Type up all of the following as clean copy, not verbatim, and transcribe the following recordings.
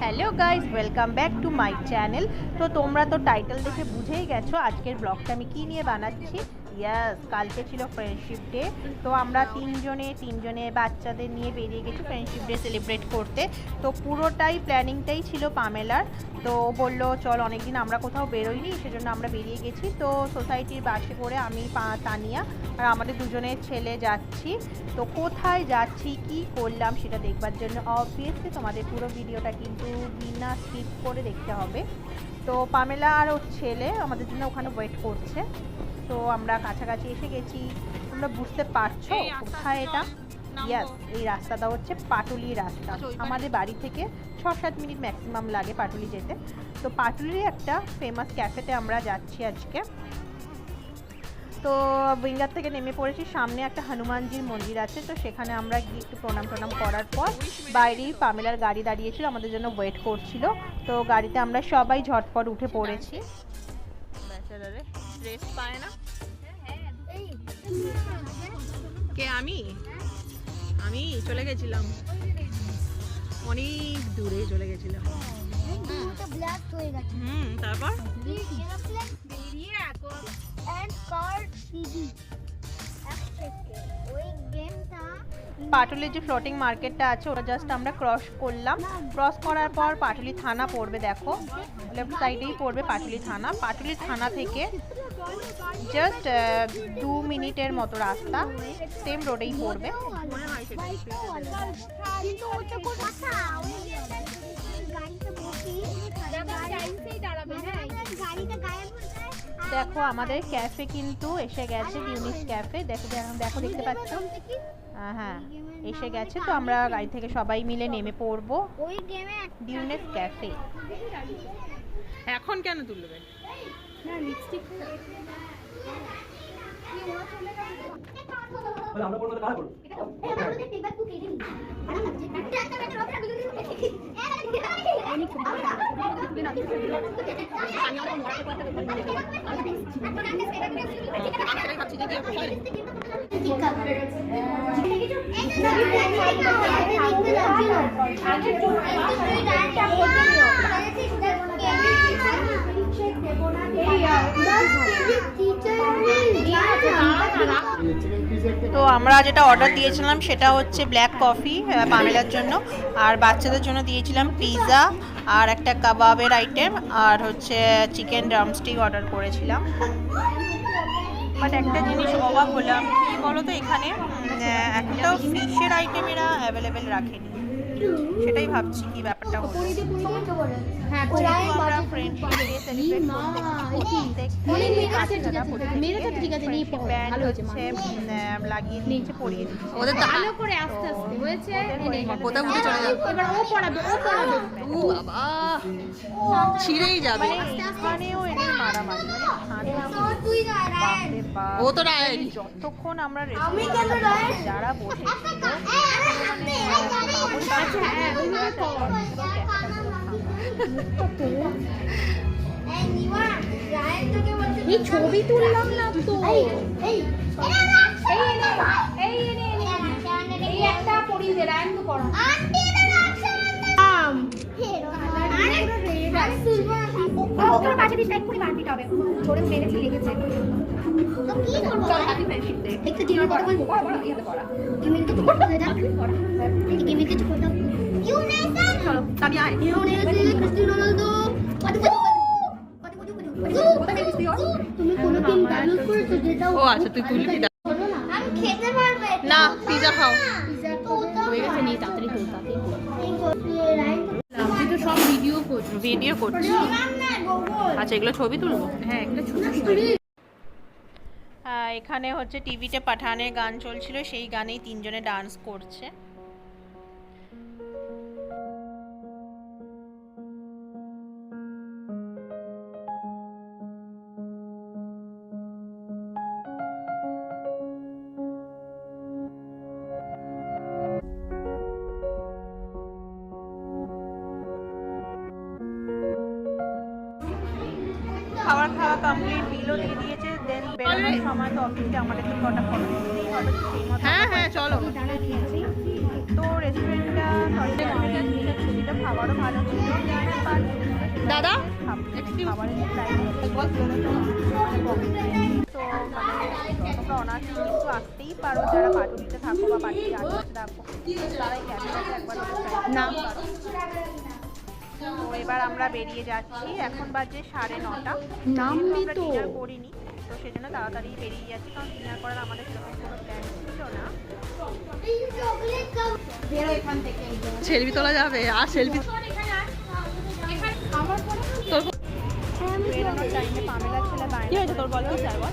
Hello guys, welcome back to my channel. তো তোমরা তো টাইটেল দেখে বুঝেই গেছো আজকের ব্লগটা আমি কী নিয়ে বানাচ্ছি। ইয়াস, কালকে ছিল ফ্রেন্ডশিপ ডে। তো আমরা তিনজনে বাচ্চাদের নিয়ে বেরিয়ে গেছি ফ্রেন্ডশিপ ডে সেলিব্রেট করতে। তো পুরোটাই প্ল্যানিংটাই ছিল পামেলার। তো বললো চল, অনেকদিন আমরা কোথাও বেরোইনি, সেজন্য আমরা বেরিয়ে গেছি। তো সোসাইটির বাসে করে আমি তানিয়া আর আমাদের দুজনের ছেলে যাচ্ছি। তো কোথায় যাচ্ছি, কি করলাম সেটা দেখবার জন্য অবভিয়াসলি তোমাদের পুরো ভিডিওটা কিন্তু বিনা স্কিপ করে দেখতে হবে। তো পামেলা আর ওর ছেলে আমাদের জন্য ওখানে ওয়েট করছে। তো আমরা কাছাকাছি এসে গেছি। তোমরা বুঝতে পারছো কোথায় এটা? ইয়াস, এই রাস্তাটা হচ্ছে পাটুলি রাস্তা। আমাদের বাড়ি থেকে 6-7 মিনিট ম্যাক্সিমাম লাগে পাটুলি যেতে। তো পাটুলির একটা ফেমাস ক্যাফেতে আমরা যাচ্ছি আজকে। তো উইঙ্গার থেকে নেমে পড়েছি, সামনে একটা হনুমানজির মন্দির আছে। তো সেখানে আমরা গিয়ে একটু প্রণাম করার পর বাইরেই পামেলার গাড়ি দাঁড়িয়েছিল, আমাদের জন্য ওয়েট করছিল। তো গাড়িতে আমরা সবাই ঝটপট উঠে পড়েছি। ড্রেস পায় না কে? আমি চলে গেছিলাম, অনেক দূরে চলে গেছিলাম। তারপর পাটুলির যে ফ্লোটিং মার্কেটটা আছে ওটা জাস্ট আমরা ক্রস করলাম। ক্রস করার পর পাটুলি থানা পড়বে, দেখো লেফট সাইডেই পড়বে পাটুলি থানা। পাটুলি থানা থেকে জাস্ট 2 মিনিটের মতো রাস্তা, সেম রোডেই পড়বে। দেখো আমাদের ক্যাফে কিন্তু এসে গেছে, ডিউনিস ক্যাফে। দেখো দেখতে পাচ্ছ? হ্যাঁ, এসে গেছে। তো আমরা গাড়ি থেকে সবাই মিলে নেমে পড়বো ডিউনিস ক্যাফে। এখন কেন তুলবে না লিপস্টিক? আমরা বলবো তো কাজ করব। এটা আমাদের টেকবাক টু কেডি। আরাম লাগছে। তো আমরা যেটা অর্ডার দিয়েছিলাম সেটা হচ্ছে ব্ল্যাক কফি পামেলার জন্য, আর বাচ্চাদের জন্য দিয়েছিলাম পিৎজা আর একটা কাবাবের আইটেম, আর হচ্ছে চিকেন ড্রামস্টিক অর্ডার করেছিলাম। বাট একটা জিনিস অবাক হলাম, কি বলো তো, এখানে একটাও ফিশের আইটেম এরা অ্যাভেলেবেল রাখেনি। সেটাই ভাবছি কি ব্যাপারটা হলো। আমরা ফ্রেন্ডশিপ ডে সেলিব্রেট লাগিয়ে দিয়েছে, পরিয়ে দিয়েছে ওদের ভালো করে আস্তে আস্তে হয়েছে। কোথাও উঠে চলে যাবে, এবার ও পড়াবে। ও বাবা, ছিঁড়েই যাবে। এখানেও এদের মারামারি, ও তো যতক্ষণ আমরা যারা বসেছিল ছবি তুললাম না তো। একটা পড়িয়ে দে, রায়ন তো করো। ওর কাছে দিস, এক করে মারপিট হবে, ধরে মেরেছে, লেগেছে। তো কি করব? চল হ্যাপি ফ্রেন্ডশিপ ডে। একটু ডিনার করা বল, ইয়েতে করা গেমিং কিছু করতে হয় না, করা গেমিং কিছু করতে হবে। ইউ নেশন, চলো তানি আয়। You nation, Cristiano Ronaldo. তুমি কোনদিন ডাউনলোড করেছো যেটা? ও আচ্ছা, তুই তুলবি না, আমি খেতে পারবে না। পিৎজা খাও, পিৎজা তো হয়ে গেছে, নি তাড়াতাড়ি করো, তাড়াতাড়ি তুই তো সব ভিডিও করছিস। আচ্ছা, এগুলো ছবি তুলবো? হ্যাঁ, একটা ছবি। এখানে হচ্ছে টিভিতে পাঠানের গান চলছিল, সেই গানেই তিনজনে ডান্স করছে। খাওয়া কমপ্লিট, বিলও দিয়ে দিয়েছে। দেন বেরোনোর সময় তো অফিসে আমাদের তো কটা ফটো দিতেই হবে, সেই মতো। হ্যাঁ চলো। তো রেস্টুরেন্টটা ছবিটা খাবারও ভালো ছিল। দাদা খাবারের প্রাইস তো মানে তোমরা অনার্সে কিন্তু আসতেই পারো, যারা পাটুলিতে থাকো বা পাটুলি আশেপাশে থাকো তারাই ক্যামেরাতে একবার না। তো এবার আমরা বেরিয়ে যাচ্ছি, এখন বাজে 9:30। নামবি আমরা তো। ডিনার করিনি, তো সেজন্য তাড়াতাড়ি বেরিয়ে যাচ্ছি, কারণ ডিনার করার আমাদের সেরকম কোনো প্ল্যান ছিল না। সেলফি তোলা যাবে আর সেলফি তোর বেরোনোর টাইমে পামেলার ছেলে কি বাইরে হয়েছে তোর বল কি চাই বল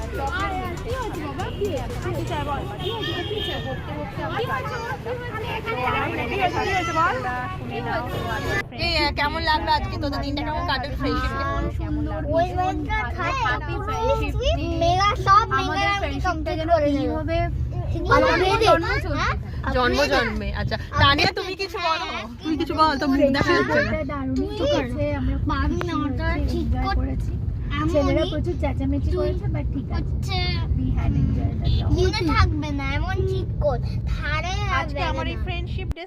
কেমন লাগলো আজকে তোদের দিনটা কেমন কাটলো ফ্রেন্ডশিপে কেমন লাগলো ওই ওয়েটটা খায় হ্যাপি ফ্রেন্ডশিপ মেগা সব মেগা আমি কমপ্লিট করে দেব হবে জন্ম জন্মে। আচ্ছা তানিয়া তুমি কিছু বলো, তুমি কিছু বল, তো মুখ দেখা যাচ্ছে না। দারুণ আছে আমরা পাবি না ওটা ঠিক করেছি ছেলেরা প্রচুর চেঁচামেচি করেছে বাট ঠিক আছে we had enjoyed that মনে থাকবে না এমন ঠিক কর ধারে আজকে আমার এই ফ্রেন্ডশিপ ডে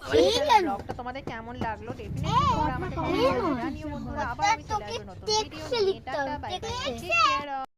ব্লগটা তোমাদের কেমন লাগলো ডেফিনেটলি তোমরা আমাকে কমেন্ট করে জানিও বন্ধুরা। আবার আমি চলে আসবো নতুন ভিডিও নিয়ে। Tata bye bye, take care.